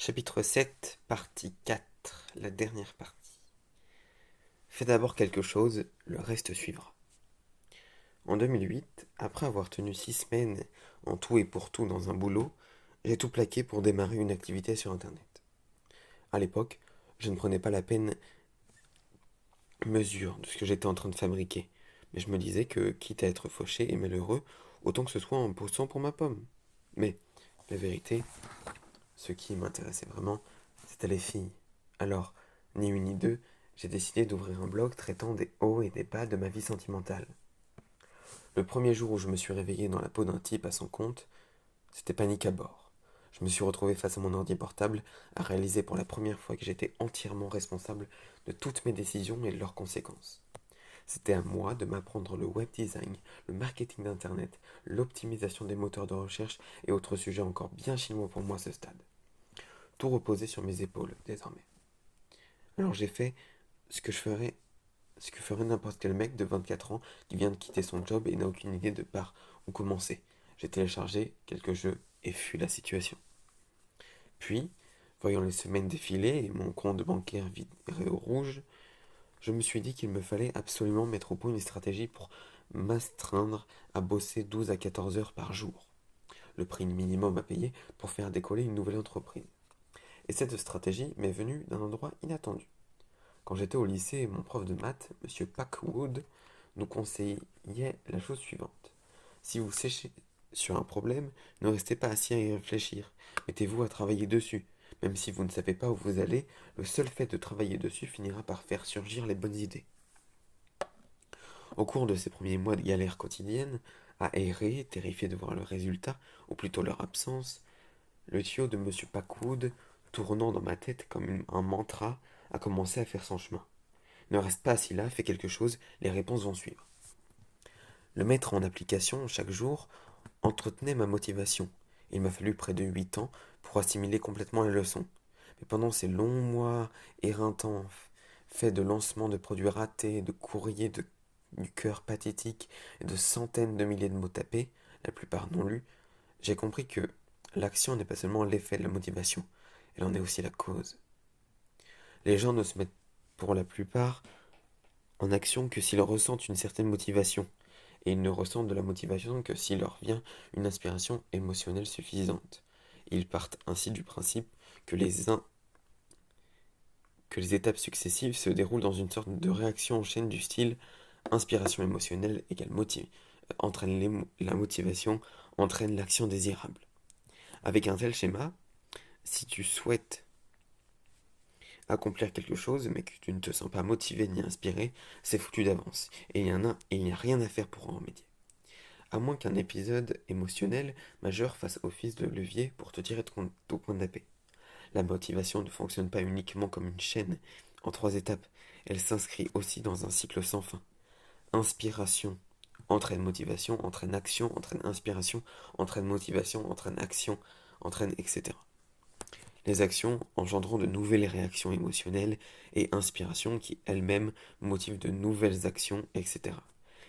Chapitre 7, partie 4, la dernière partie. Fais d'abord quelque chose, le reste suivra. En 2008, après avoir tenu 6 semaines en tout et pour tout dans un boulot, j'ai tout plaqué pour démarrer une activité sur Internet. À l'époque, je ne prenais pas la peine mesure de ce que j'étais en train de fabriquer, mais je me disais que, quitte à être fauché et malheureux, autant que ce soit en bossant pour ma pomme. Mais, la vérité, ce qui m'intéressait vraiment, c'était les filles. Alors, ni une ni deux, j'ai décidé d'ouvrir un blog traitant des hauts et des bas de ma vie sentimentale. Le premier jour où je me suis réveillé dans la peau d'un type à son compte, c'était panique à bord. Je me suis retrouvé face à mon ordi portable à réaliser pour la première fois que j'étais entièrement responsable de toutes mes décisions et de leurs conséquences. C'était à moi de m'apprendre le web design, le marketing d'internet, l'optimisation des moteurs de recherche et autres sujets encore bien chinois pour moi à ce stade. Tout reposait sur mes épaules désormais. Alors j'ai fait ce que je ferais, ce que ferait n'importe quel mec de 24 ans qui vient de quitter son job et n'a aucune idée de par où commencer. J'ai téléchargé quelques jeux et fui la situation. Puis, voyant les semaines défiler et mon compte bancaire virer au rouge, je me suis dit qu'il me fallait absolument mettre au point une stratégie pour m'astreindre à bosser 12 à 14 heures par jour, le prix minimum à payer pour faire décoller une nouvelle entreprise. Et cette stratégie m'est venue d'un endroit inattendu. Quand j'étais au lycée, mon prof de maths, Monsieur Packwood, nous conseillait la chose suivante. Si vous séchez sur un problème, ne restez pas assis à y réfléchir. Mettez-vous à travailler dessus. Même si vous ne savez pas où vous allez, le seul fait de travailler dessus finira par faire surgir les bonnes idées. Au cours de ces premiers mois de galère quotidienne, à errer, terrifié de voir le résultat, ou plutôt leur absence, le tuyau de Monsieur Packwood, tournant dans ma tête comme un mantra, a commencé à faire son chemin. Ne reste pas assis là, fais quelque chose, les réponses vont suivre. Le mettre en application chaque jour entretenait ma motivation. Il m'a fallu près de 8 ans pour assimiler complètement les leçons. Mais pendant ces longs mois éreintants, faits de lancements de produits ratés, de courriers du cœur pathétique et de centaines de milliers de mots tapés, la plupart non lus, j'ai compris que l'action n'est pas seulement l'effet de la motivation, elle en est aussi la cause. Les gens ne se mettent pour la plupart en action que s'ils ressentent une certaine motivation, et ils ne ressentent de la motivation que s'il leur vient une inspiration émotionnelle suffisante. Ils partent ainsi du principe que que les étapes successives se déroulent dans une sorte de réaction en chaîne du style inspiration émotionnelle égale entraîne la motivation, entraîne l'action désirable. Avec un tel schéma, si tu souhaites accomplir quelque chose, mais que tu ne te sens pas motivé ni inspiré, c'est foutu d'avance, et il n'y a rien à faire pour en remédier. À moins qu'un épisode émotionnel majeur fasse office de levier pour te tirer de ton canapé. La motivation ne fonctionne pas uniquement comme une chaîne en 3 étapes, elle s'inscrit aussi dans un cycle sans fin. Inspiration entraîne motivation, entraîne action, entraîne inspiration, entraîne motivation, entraîne action, entraîne etc. Les actions engendrant de nouvelles réactions émotionnelles et inspirations qui elles-mêmes motivent de nouvelles actions, etc.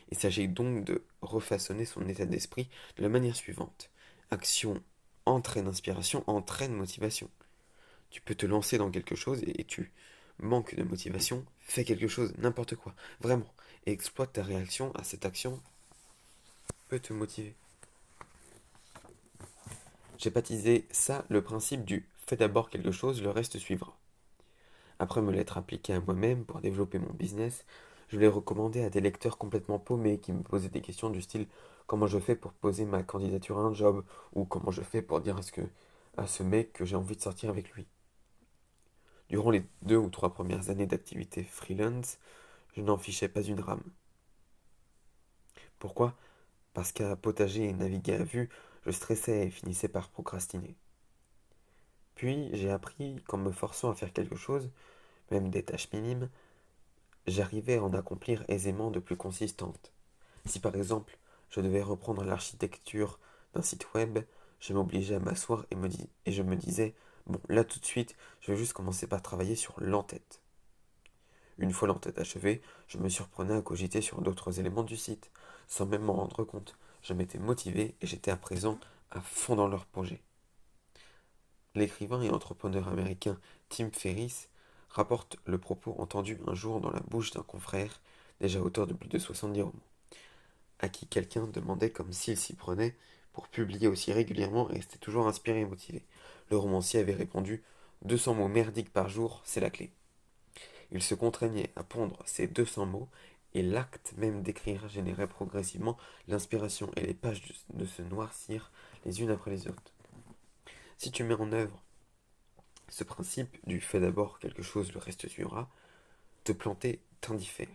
Il s'agit donc de refaçonner son état d'esprit de la manière suivante. Action entraîne inspiration, entraîne motivation. Tu peux te lancer dans quelque chose et tu manques de motivation, fais quelque chose, n'importe quoi, vraiment, et exploite ta réaction à cette action peut te motiver. J'ai baptisé ça le principe du fais d'abord quelque chose, le reste suivra. Après me l'être appliqué à moi-même pour développer mon business, je l'ai recommandé à des lecteurs complètement paumés qui me posaient des questions du style comment je fais pour poser ma candidature à un job ou comment je fais pour dire à ce mec que j'ai envie de sortir avec lui. Durant les 2 ou 3 premières années d'activité freelance, je n'en fichais pas une rame. Pourquoi? Parce qu'à potager et naviguer à vue, je stressais et finissais par procrastiner. Puis j'ai appris qu'en me forçant à faire quelque chose, même des tâches minimes, j'arrivais à en accomplir aisément de plus consistantes. Si par exemple je devais reprendre l'architecture d'un site web, je m'obligeais à m'asseoir et je me disais, bon là tout de suite, je vais juste commencer par travailler sur l'entête. Une fois l'entête achevée, je me surprenais à cogiter sur d'autres éléments du site, sans même m'en rendre compte. Je m'étais motivé et j'étais à présent à fond dans leur projet. L'écrivain et entrepreneur américain Tim Ferriss rapporte le propos entendu un jour dans la bouche d'un confrère, déjà auteur de plus de 70 romans, à qui quelqu'un demandait comme s'il s'y prenait pour publier aussi régulièrement et rester toujours inspiré et motivé. Le romancier avait répondu: 200 mots merdiques par jour, c'est la clé. Il se contraignait à pondre ces 200 mots, et l'acte même d'écrire générait progressivement l'inspiration, et les pages de se noircir les unes après les autres. Si tu mets en œuvre ce principe du fais d'abord quelque chose, le reste suivra, te planter t'indiffère.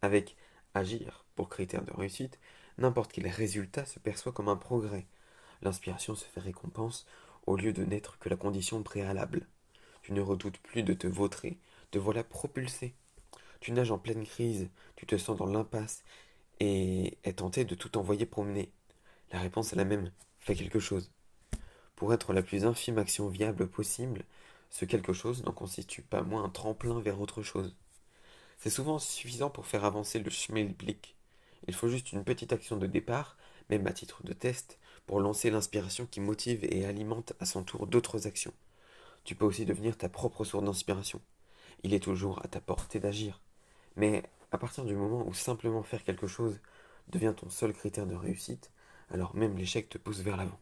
Avec agir pour critère de réussite, n'importe quel résultat se perçoit comme un progrès. L'inspiration se fait récompense au lieu de n'être que la condition préalable. Tu ne redoutes plus de te vautrer, te voilà propulsé. Tu nages en pleine crise, tu te sens dans l'impasse et es tenté de tout envoyer promener. La réponse est la même, fais quelque chose. Pour être la plus infime action viable possible, ce quelque chose n'en constitue pas moins un tremplin vers autre chose. C'est souvent suffisant pour faire avancer le schmilblick. Il faut juste une petite action de départ, même à titre de test, pour lancer l'inspiration qui motive et alimente à son tour d'autres actions. Tu peux aussi devenir ta propre source d'inspiration. Il est toujours à ta portée d'agir. Mais à partir du moment où simplement faire quelque chose devient ton seul critère de réussite, alors même l'échec te pousse vers l'avant.